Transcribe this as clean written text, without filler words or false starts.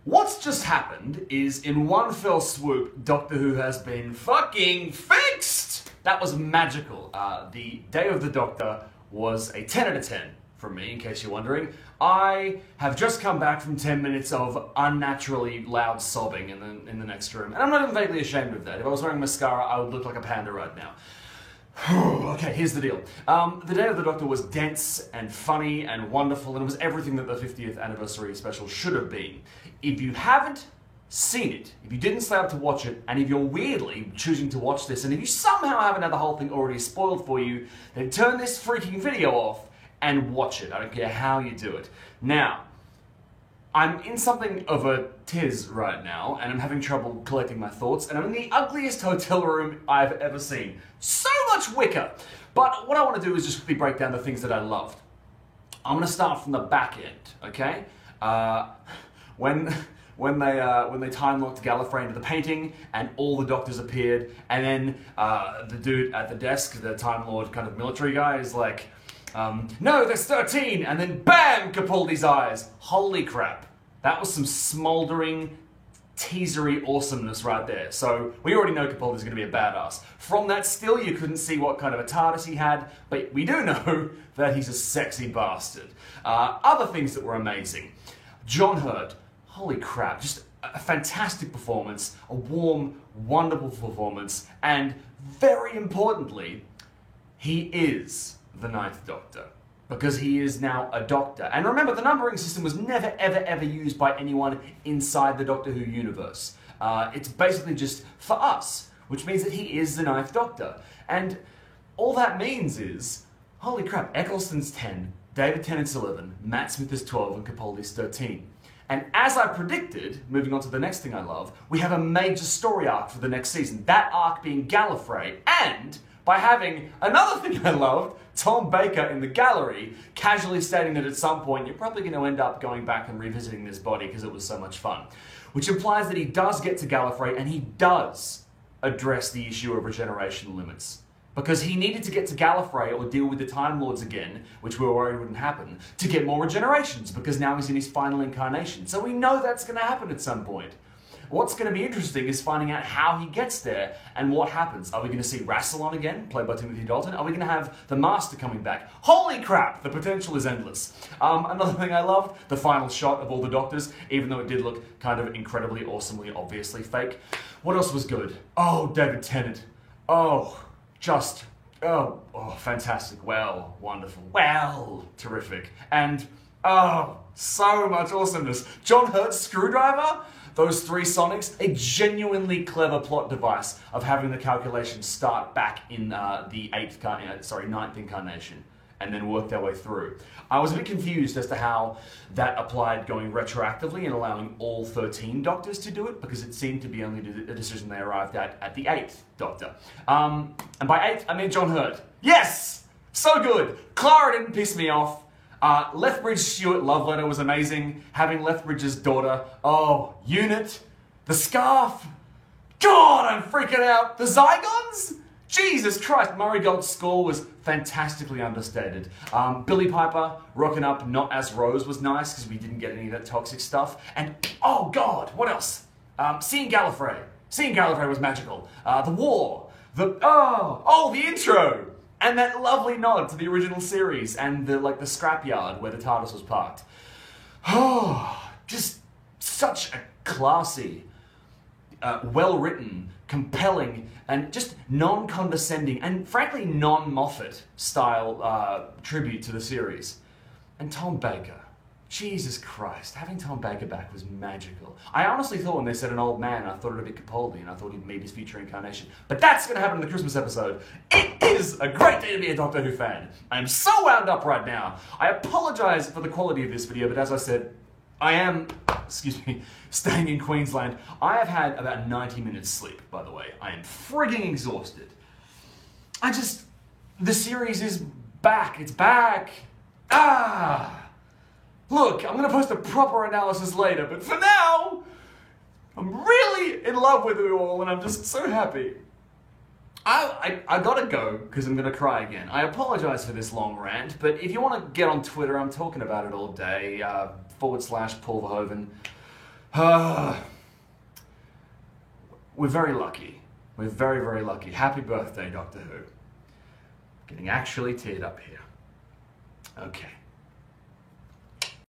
What's just happened is, in one fell swoop, Doctor Who has been fucking fixed! That was magical. The Day of the Doctor was a 10 out of 10 from me, in case you're wondering. I have just come back from 10 minutes of unnaturally loud sobbing in the next room, and I'm not even vaguely ashamed of that. If I was wearing mascara, I would look like a panda right now. Okay, here's the deal. The Day of the Doctor was dense and funny and wonderful, and it was everything that the 50th anniversary special should have been. If you haven't seen it, if you didn't stay up to watch it, and if you're weirdly choosing to watch this, and if you somehow haven't had the whole thing already spoiled for you, then turn this freaking video off and watch it. I don't care how you do it. Now, I'm in something of a tiz right now, and I'm having trouble collecting my thoughts, and I'm in the ugliest hotel room I've ever seen. So much wicker! But what I want to do is just quickly break down the things that I loved. I'm going to start from the back end, okay? When they time-locked Gallifrey into the painting, and all the Doctors appeared, and then the dude at the desk, the Time Lord kind of military guy, is like, no, there's 13, and then BAM! Capaldi's eyes. Holy crap. That was some smouldering, teasery awesomeness right there. So, we already know Capaldi's going to be a badass. From that still, you couldn't see what kind of a TARDIS he had, but we do know that he's a sexy bastard. Other things that were amazing. John Hurt. Holy crap, just a fantastic performance, a warm, wonderful performance, and very importantly, he is the Ninth Doctor, because he is now a Doctor. And remember, the numbering system was never, ever, ever used by anyone inside the Doctor Who universe. It's basically just for us, which means that he is the Ninth Doctor. And all that means is, holy crap, Eccleston's 10, David Tennant's 11, Matt Smith is 12, and Capaldi's 13. And as I predicted, moving on to the next thing I love, we have a major story arc for the next season. That arc being Gallifrey, and by having another thing I loved, Tom Baker in the gallery, casually stating that at some point you're probably going to end up going back and revisiting this body because it was so much fun. Which implies that he does get to Gallifrey and he does address the issue of regeneration limits. Because he needed to get to Gallifrey or deal with the Time Lords again, which we were worried wouldn't happen, to get more regenerations, because now he's in his final incarnation. So we know that's going to happen at some point. What's going to be interesting is finding out how he gets there and what happens. Are we going to see Rassilon again, played by Timothy Dalton? Are we going to have the Master coming back? Holy crap, the potential is endless. Another thing I loved, the final shot of all the Doctors, even though it did look kind of incredibly, awesomely, obviously fake. What else was good? Oh, David Tennant. Oh, fantastic. Well, wonderful. Well, terrific. And, so much awesomeness. John Hurt's screwdriver? Those 3 sonics, a genuinely clever plot device of having the calculations start back in the 9th incarnation and then work their way through. I was a bit confused as to how that applied going retroactively and allowing all 13 Doctors to do it, because it seemed to be only a decision they arrived at the 8th Doctor. And by 8, I mean John Hurt. Yes! So good! Clara didn't piss me off. Lethbridge Stewart love letter was amazing. Having Lethbridge's daughter. Oh, Unit. The scarf. God, I'm freaking out. The Zygons? Jesus Christ, Murray Gold's score was fantastically understated. Billy Piper rocking up not as Rose was nice, because we didn't get any of that toxic stuff. And, oh God, what else? Seeing Gallifrey. Seeing Gallifrey was magical. The war. The intro. And that lovely nod to the original series and the scrapyard where the TARDIS was parked. Oh, just such a classy, well-written, compelling, and just non-condescending, and frankly non-Moffat style tribute to the series. And Tom Baker. Jesus Christ, having Tom Baker back was magical. I honestly thought when they said an old man, I thought it'd be Capaldi, and I thought he'd meet his future incarnation. But that's going to happen in the Christmas episode. It is a great day to be a Doctor Who fan. I am so wound up right now. I apologise for the quality of this video, but as I said, I am, staying in Queensland. I have had about 90 minutes sleep, by the way. I am frigging exhausted. The series is back. It's back. Look, I'm going to post a proper analysis later, but for now, I'm really in love with you all, and I'm just so happy. I gotta go, because I'm going to cry again. I apologise for this long rant, but if you want to get on Twitter, I'm talking about it all day, /Paul Verhoeven. We're very lucky. We're very, very lucky. Happy birthday, Doctor Who. Getting actually teared up here. Okay.